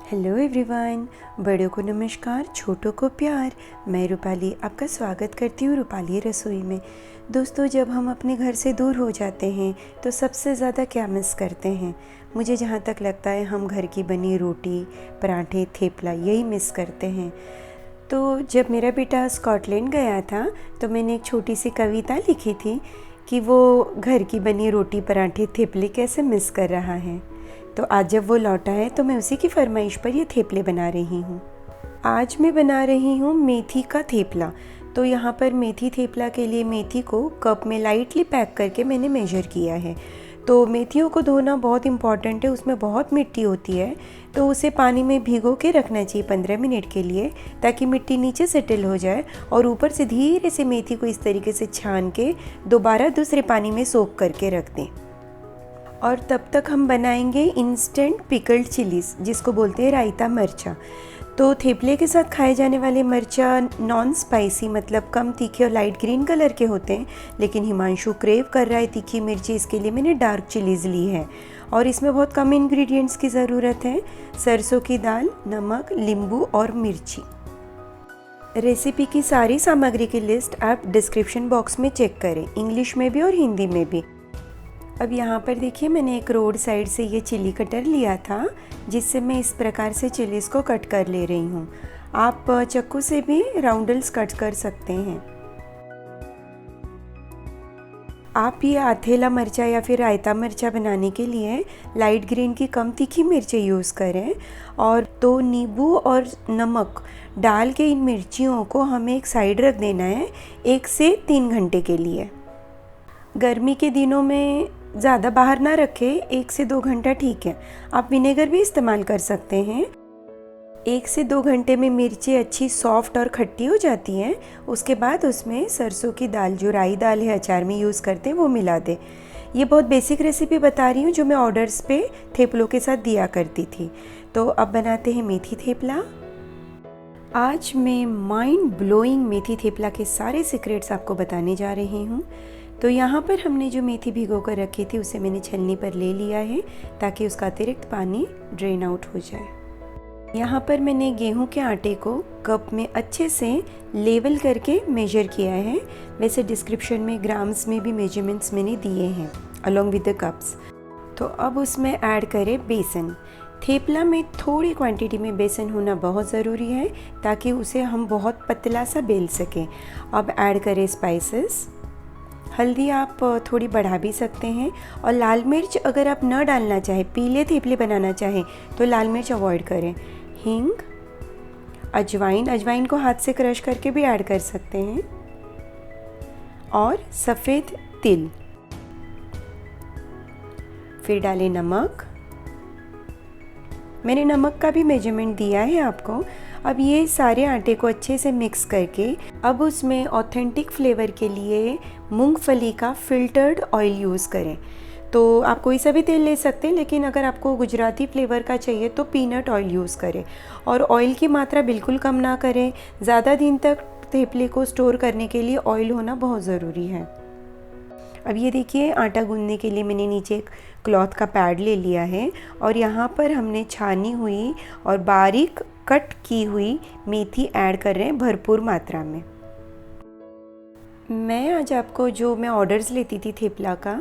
Hello everyone, बड़ों को नमस्कार, छोटों को प्यार। मैं रूपाली आपका स्वागत करती हूँ रूपाली रसोई में। दोस्तों, जब हम अपने घर से दूर हो जाते हैं तो सबसे ज़्यादा क्या मिस करते हैं? मुझे जहाँ तक लगता है हम घर की बनी रोटी, पराठे, थेपला यही मिस करते हैं। तो जब मेरा बेटा स्कॉटलैंड गया था तो मैंने एक छोटी सी कविता लिखी थी कि वो घर की बनी रोटी, पराठे, थेपले कैसे मिस कर रहा है। तो आज जब वो लौटा है तो मैं उसी की फरमाइश पर ये थेपले बना रही हूँ। आज मैं बना रही हूँ मेथी का थेपला। तो यहाँ पर मेथी थेपला के लिए मेथी को कप में लाइटली पैक करके मैंने मेजर किया है। तो मेथियों को धोना बहुत इम्पॉर्टेंट है, उसमें बहुत मिट्टी होती है, तो उसे पानी में भिगो के रखना चाहिए 15 मिनट के लिए, ताकि मिट्टी नीचे सेटल हो जाए और ऊपर से धीरे से मेथी को इस तरीके से छान के दोबारा दूसरे पानी में सोख करके रख दें। और तब तक हम बनाएंगे इंस्टेंट पिकल्ड चिलीज़, जिसको बोलते हैं रायता मिर्चा। तो थेपले के साथ खाए जाने वाले मिर्चा नॉन स्पाइसी, मतलब कम तीखे और लाइट ग्रीन कलर के होते हैं, लेकिन हिमांशु क्रेव कर रहा है तीखी मिर्ची, इसके लिए मैंने डार्क चिलीज़ ली है। और इसमें बहुत कम इंग्रेडिएंट्स की ज़रूरत है: सरसों की दाल, नमक, नींबू और मिर्ची। रेसिपी की सारी सामग्री की लिस्ट आप डिस्क्रिप्शन बॉक्स में चेक करें, इंग्लिश में भी और हिंदी में भी। अब यहाँ पर देखिए, मैंने एक रोड साइड से ये चिली कटर लिया था, जिससे मैं इस प्रकार से चिलीज़ को कट कर ले रही हूँ। आप चाकू से भी राउंडल्स कट कर सकते हैं। आप ये आथेला मिर्चा या फिर रायता मिर्चा बनाने के लिए लाइट ग्रीन की कम तीखी मिर्चें यूज़ करें, और 2 नींबू और नमक डाल के इन मिर्चियों को हमें एक साइड रख देना है 1 से 3 घंटे के लिए। गर्मी के दिनों में ज़्यादा बाहर ना रखें, 1 से 2 घंटा ठीक है। आप विनेगर भी इस्तेमाल कर सकते हैं। 1 से 2 घंटे में मिर्ची अच्छी सॉफ्ट और खट्टी हो जाती हैं। उसके बाद उसमें सरसों की दाल, जो राई दाल है अचार में यूज़ करते हैं, वो मिला दें। ये बहुत बेसिक रेसिपी बता रही हूँ जो मैं ऑर्डर्स पे थेपलों के साथ दिया करती थी। तो अब बनाते हैं मेथी थेपला। आज मैं माइंड ब्लोइंग मेथी थेपला के सारे सीक्रेट्स आपको बताने जा रही हूँ। तो यहाँ पर हमने जो मेथी भिगो कर रखी थी उसे मैंने छलनी पर ले लिया है, ताकि उसका अतिरिक्त पानी ड्रेन आउट हो जाए। यहाँ पर मैंने गेहूं के आटे को कप में अच्छे से लेवल करके मेजर किया है। वैसे डिस्क्रिप्शन में ग्राम्स में भी मेजरमेंट्स मैंने दिए हैं अलोंग विद द कप्स। तो अब उसमें ऐड करें बेसन। थेपला में थोड़ी क्वांटिटी में बेसन होना बहुत ज़रूरी है, ताकि उसे हम बहुत पतला सा बेल सकें। अब ऐड करें स्पाइसेस। हल्दी आप थोड़ी बढ़ा भी सकते हैं, और लाल मिर्च अगर आप न डालना चाहें, पीले थेपले बनाना चाहें तो लाल मिर्च अवॉइड करें। हींग, अजवाइन को हाथ से क्रश करके भी ऐड कर सकते हैं, और सफ़ेद तिल। फिर डालें नमक। मैंने नमक का भी मेजरमेंट दिया है आपको। अब ये सारे आटे को अच्छे से मिक्स करके अब उसमें ऑथेंटिक फ्लेवर के लिए मूंगफली का फिल्टर्ड ऑयल यूज़ करें। तो आप कोई सा भी तेल ले सकते हैं, लेकिन अगर आपको गुजराती फ्लेवर का चाहिए तो पीनट ऑयल यूज़ करें। और ऑयल की मात्रा बिल्कुल कम ना करें। ज़्यादा दिन तक थेपले को स्टोर करने के लिए ऑयल होना बहुत ज़रूरी है। अब ये देखिए, आटा गूंदने के लिए मैंने नीचे एक क्लॉथ का पैड ले लिया है, और यहाँ पर हमने छानी हुई और बारीक कट की हुई मेथी ऐड कर रहे हैं भरपूर मात्रा में। मैं आज आपको जो मैं ऑर्डर्स लेती थी थेपला का,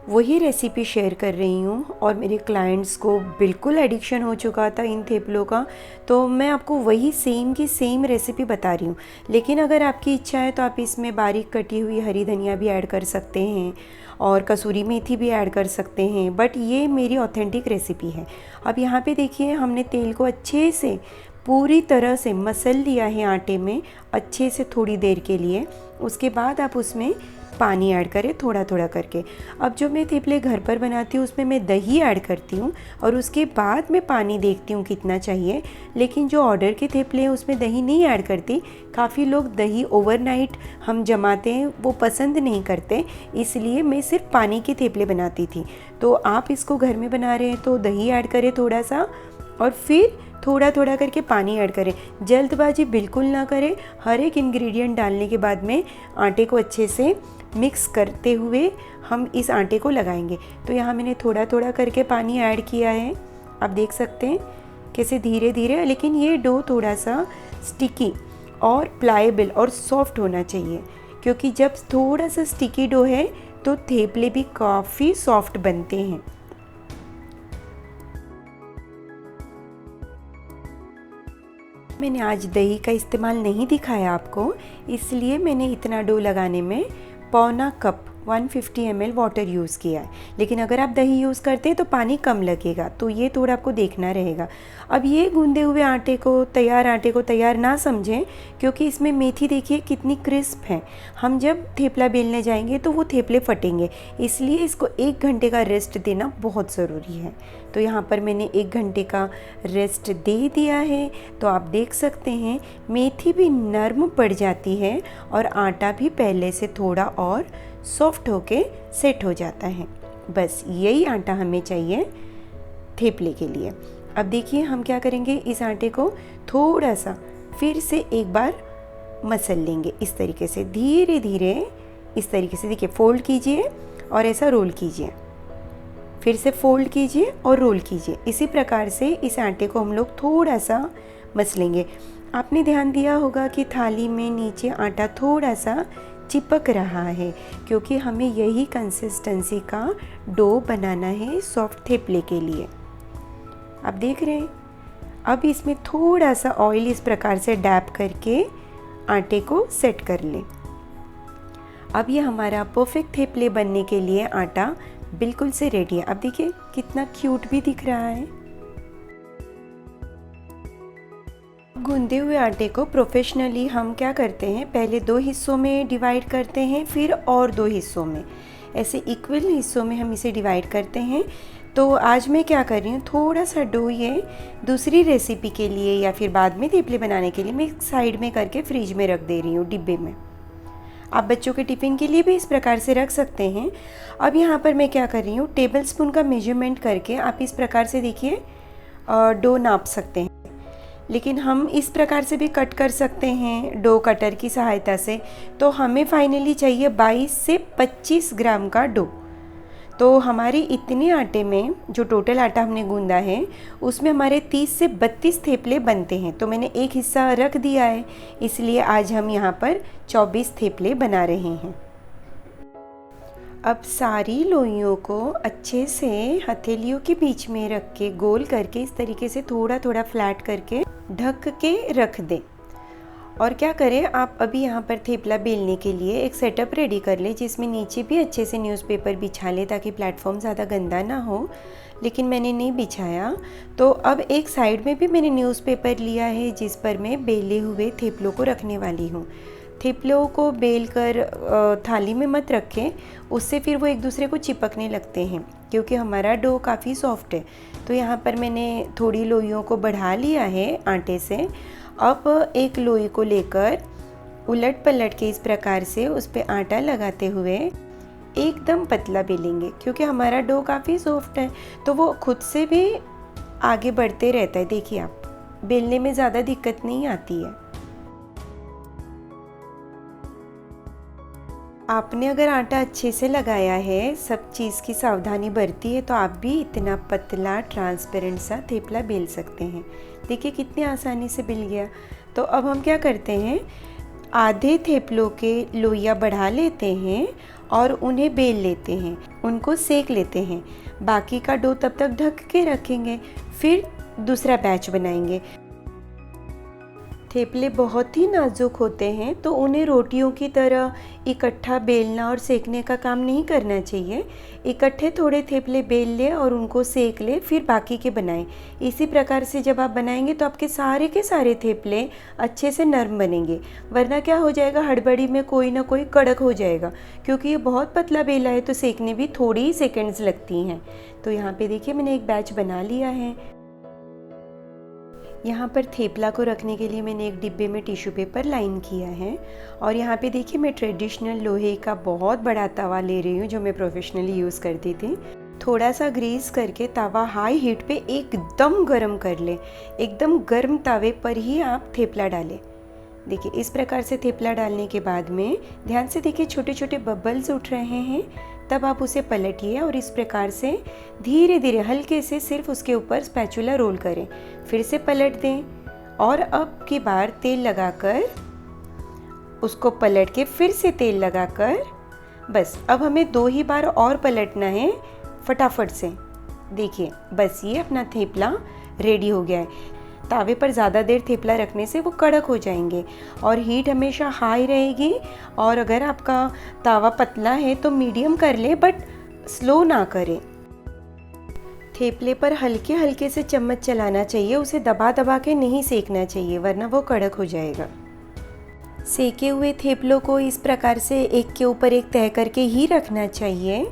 वही रेसिपी शेयर कर रही हूँ, और मेरे क्लाइंट्स को बिल्कुल एडिक्शन हो चुका था इन थेपलों का, तो मैं आपको वही सेम की सेम रेसिपी बता रही हूँ। लेकिन अगर आपकी इच्छा है तो आप इसमें बारीक कटी हुई हरी धनिया भी ऐड कर सकते हैं, और कसूरी मेथी भी ऐड कर सकते हैं, बट ये मेरी ऑथेंटिक रेसिपी है। अब यहाँ पे देखिए, हमने तेल को अच्छे से पूरी तरह से मसल लिया है आटे में, अच्छे से थोड़ी देर के लिए। उसके बाद आप उसमें पानी ऐड करें थोड़ा थोड़ा करके। अब जो मैं थेपले घर पर बनाती हूँ उसमें मैं दही ऐड करती हूँ, और उसके बाद मैं पानी देखती हूँ कितना चाहिए। लेकिन जो ऑर्डर के थेपले हैं उसमें दही नहीं ऐड करती। काफ़ी लोग दही ओवरनाइट हम जमाते हैं, वो पसंद नहीं करते, इसलिए मैं सिर्फ पानी के थेपले बनाती थी। तो आप इसको घर में बना रहे हैं तो दही ऐड करें थोड़ा सा, और फिर थोड़ा थोड़ा करके पानी ऐड करें। जल्दबाजी बिल्कुल ना करें। हर एक इंग्रेडिएंट डालने के बाद में आटे को अच्छे से मिक्स करते हुए हम इस आटे को लगाएंगे। तो यहाँ मैंने थोड़ा थोड़ा करके पानी ऐड किया है। आप देख सकते हैं कैसे धीरे धीरे, लेकिन ये डो थोड़ा सा स्टिकी और प्लाएबल और सॉफ्ट होना चाहिए, क्योंकि जब थोड़ा सा स्टिकी डो है तो थेपले भी काफ़ी सॉफ्ट बनते हैं। मैंने आज दही का इस्तेमाल नहीं दिखाया आपको, इसलिए मैंने इतना डो लगाने में पौना कप 150 ml वाटर यूज़ किया है। लेकिन अगर आप दही यूज़ करते हैं तो पानी कम लगेगा, तो ये थोड़ा आपको देखना रहेगा। अब ये गूंदे हुए आटे को तैयार ना समझें, क्योंकि इसमें मेथी देखिए कितनी क्रिस्प है। हम जब थेपला बेलने जाएंगे तो वो थेपले फटेंगे, इसलिए इसको 1 घंटे का रेस्ट देना बहुत ज़रूरी है। तो यहाँ पर मैंने 1 घंटे का रेस्ट दे दिया है, तो आप देख सकते हैं मेथी भी नरम पड़ जाती है और आटा भी पहले से थोड़ा और सॉफ्ट होके सेट हो जाता है। बस यही आटा हमें चाहिए थेपले के लिए। अब देखिए हम क्या करेंगे, इस आटे को थोड़ा सा फिर से एक बार मसल लेंगे, इस तरीके से धीरे धीरे, इस तरीके से देखिए फोल्ड कीजिए और ऐसा रोल कीजिए, फिर से फोल्ड कीजिए और रोल कीजिए। इसी प्रकार से इस आटे को हम लोग थोड़ा सा मसलेंगे। आपने ध्यान दिया होगा कि थाली में नीचे आटा थोड़ा सा चिपक रहा है, क्योंकि हमें यही कंसिस्टेंसी का डो बनाना है सॉफ्ट थेपले के लिए। आप देख रहे हैं, अब इसमें थोड़ा सा ऑयल इस प्रकार से डैप करके आटे को सेट कर लें। अब ये हमारा परफेक्ट थेपले बनने के लिए आटा बिल्कुल से रेडी है। अब देखिए कितना क्यूट भी दिख रहा है। गूंदे हुए आटे को प्रोफेशनली हम क्या करते हैं, पहले 2 हिस्सों में डिवाइड करते हैं, फिर और 2 हिस्सों में, ऐसे इक्वल हिस्सों में हम इसे डिवाइड करते हैं। तो आज मैं क्या कर रही हूँ, थोड़ा सा डो ये दूसरी रेसिपी के लिए या फिर बाद में थेपले बनाने के लिए मैं साइड में करके फ्रिज में रख दे रही हूँ डिब्बे में। आप बच्चों के टिफ़िन के लिए भी इस प्रकार से रख सकते हैं। अब यहाँ पर मैं क्या कर रही हूँ, टेबल स्पून का मेजरमेंट करके आप इस प्रकार से देखिए डो नाप सकते हैं। लेकिन हम इस प्रकार से भी कट कर सकते हैं डो कटर की सहायता से। तो हमें फाइनली चाहिए 22 से 25 ग्राम का डो। तो हमारे इतने आटे में, जो टोटल आटा हमने गूंदा है, उसमें हमारे 30 से 32 थेपले बनते हैं। तो मैंने एक हिस्सा रख दिया है, इसलिए आज हम यहाँ पर 24 थेपले बना रहे हैं। अब सारी लोइयों को अच्छे से हथेलियों के बीच में रख के गोल करके इस तरीके से थोड़ा थोड़ा फ्लैट करके ढक के रख दें। और क्या करें, आप अभी यहाँ पर थेपला बेलने के लिए एक सेटअप रेडी कर ले, जिसमें नीचे भी अच्छे से न्यूज़पेपर बिछा ले ताकि प्लेटफॉर्म ज़्यादा गंदा ना हो। लेकिन मैंने नहीं बिछाया, तो अब एक साइड में भी मैंने न्यूज़पेपर लिया है जिस पर मैं बेले हुए थेपलों को रखने वाली हूँ। थेपलों को बेल कर थाली में मत रखें, उससे फिर वो एक दूसरे को चिपकने लगते हैं, क्योंकि हमारा डो काफ़ी सॉफ्ट है। तो यहाँ पर मैंने थोड़ी लोइयों को बढ़ा लिया है आटे से। अब एक लोई को लेकर उलट पलट के इस प्रकार से उस पर आटा लगाते हुए एकदम पतला बेलेंगे, क्योंकि हमारा डो काफ़ी सॉफ्ट है तो वो खुद से भी आगे बढ़ते रहता है। देखिए आप, बेलने में ज़्यादा दिक्कत नहीं आती है। आपने अगर आटा अच्छे से लगाया है, सब चीज़ की सावधानी बरती है, तो आप भी इतना पतला ट्रांसपेरेंट सा थेपला बेल सकते हैं। देखिए कितनी आसानी से बिल गया। तो अब हम क्या करते हैं, आधे थेपलों के लोइयाँ बढ़ा लेते हैं और उन्हें बेल लेते हैं, उनको सेक लेते हैं। बाकी का डो तब तक ढक के रखेंगे, फिर दूसरा बैच बनाएंगे। थेपले बहुत ही नाजुक होते हैं, तो उन्हें रोटियों की तरह इकट्ठा बेलना और सेकने का काम नहीं करना चाहिए। इकट्ठे थोड़े थेपले बेल ले और उनको सेक ले, फिर बाकी के बनाएं। इसी प्रकार से जब आप बनाएंगे तो आपके सारे के सारे थेपले अच्छे से नरम बनेंगे। वरना क्या हो जाएगा, हड़बड़ी में कोई ना कोई कड़क हो जाएगा, क्योंकि ये बहुत पतला बेला है तो सेकने भी थोड़ी ही सेकेंड्स लगती हैं। तो यहाँ पे देखिए मैंने एक बैच बना लिया है। यहाँ पर थेपला को रखने के लिए मैंने एक डिब्बे में टिश्यू पेपर लाइन किया है। और यहाँ पे देखिए मैं ट्रेडिशनल लोहे का बहुत बड़ा तवा ले रही हूँ, जो मैं प्रोफेशनली यूज़ करती थी। थोड़ा सा ग्रीस करके तवा हाई हीट पे एकदम गर्म कर ले। एकदम गर्म तवे पर ही आप थेपला डालें। देखिए इस प्रकार से थेपला डालने के बाद में ध्यान से देखिए छोटे छोटे बबल्स उठ रहे हैं, तब आप उसे पलटिए और इस प्रकार से धीरे धीरे हल्के से सिर्फ उसके ऊपर स्पैचुला रोल करें, फिर से पलट दें और अब की बार तेल लगाकर उसको पलट के फिर से तेल लगाकर, बस अब हमें 2 ही बार और पलटना है फटाफट से। देखिए बस ये अपना थेपला रेडी हो गया है। तावे पर ज़्यादा देर थेपला रखने से वो कड़क हो जाएंगे और हीट हमेशा हाई रहेगी। और अगर आपका तावा पतला है तो मीडियम कर ले, बट स्लो ना करें। थेपले पर हल्के हल्के से चम्मच चलाना चाहिए, उसे दबा दबा के नहीं सेकना चाहिए वरना वो कड़क हो जाएगा। सेके हुए थेपलों को इस प्रकार से एक के ऊपर एक तह करके ही रखना चाहिए।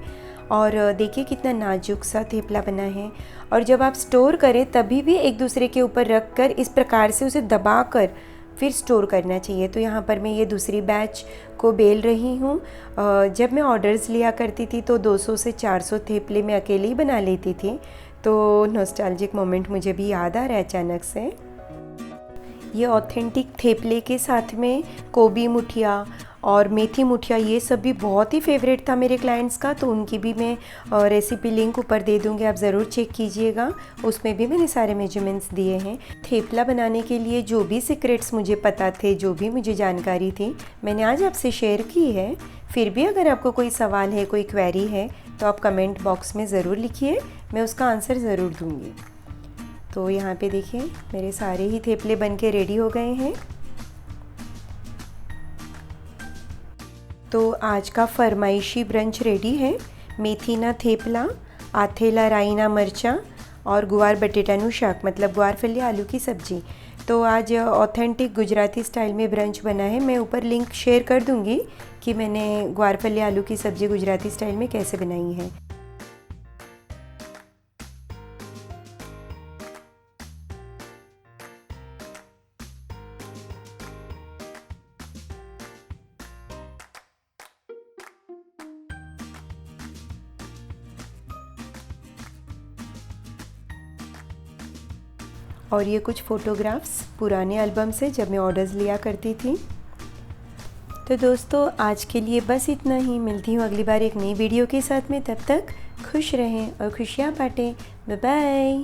और देखिए कितना नाजुक सा थेपला बना है। और जब आप स्टोर करें तभी भी एक दूसरे के ऊपर रख कर इस प्रकार से उसे दबा कर फिर स्टोर करना चाहिए। तो यहाँ पर मैं ये दूसरी बैच को बेल रही हूँ। जब मैं ऑर्डर्स लिया करती थी तो 200 से 400 थेपले मैं अकेले ही बना लेती थी। तो नॉस्टैल्जिक मोमेंट मुझे भी याद आ रहा है अचानक से। ये ऑथेंटिक थेपले के साथ में गोभी मुठिया और मेथी मुठिया ये सब भी बहुत ही फेवरेट था मेरे क्लाइंट्स का। तो उनकी भी मैं रेसिपी लिंक ऊपर दे दूँगी, आप ज़रूर चेक कीजिएगा। उसमें भी मैंने सारे मेजरमेंट्स दिए हैं। थेपला बनाने के लिए जो भी सीक्रेट्स मुझे पता थे, जो भी मुझे जानकारी थी, मैंने आज आपसे शेयर की है। फिर भी अगर आपको कोई सवाल है, कोई क्वेरी है तो आप कमेंट बॉक्स में ज़रूर लिखिए, मैं उसका आंसर ज़रूर दूँगी। तो यहाँ पे देखिए मेरे सारे ही थेपले बन के रेडी हो गए हैं। तो आज का फरमाइशी ब्रंच रेडी है। मेथीना थेपला, आथेला राईना मरचा और गुआर बटेटाનું શાક, मतलब गुआर फली आलू की सब्जी। तो आज ऑथेंटिक गुजराती स्टाइल में ब्रंच बना है। मैं ऊपर लिंक शेयर कर दूंगी कि मैंने गुआर फली आलू की सब्जी गुजराती स्टाइल में कैसे बनाई है। और ये कुछ फ़ोटोग्राफ्स पुराने एल्बम से जब मैं ऑर्डर्स लिया करती थी। तो दोस्तों आज के लिए बस इतना ही। मिलती हूँ अगली बार एक नई वीडियो के साथ में। तब तक खुश रहें और खुशियाँ बांटें। Bye bye.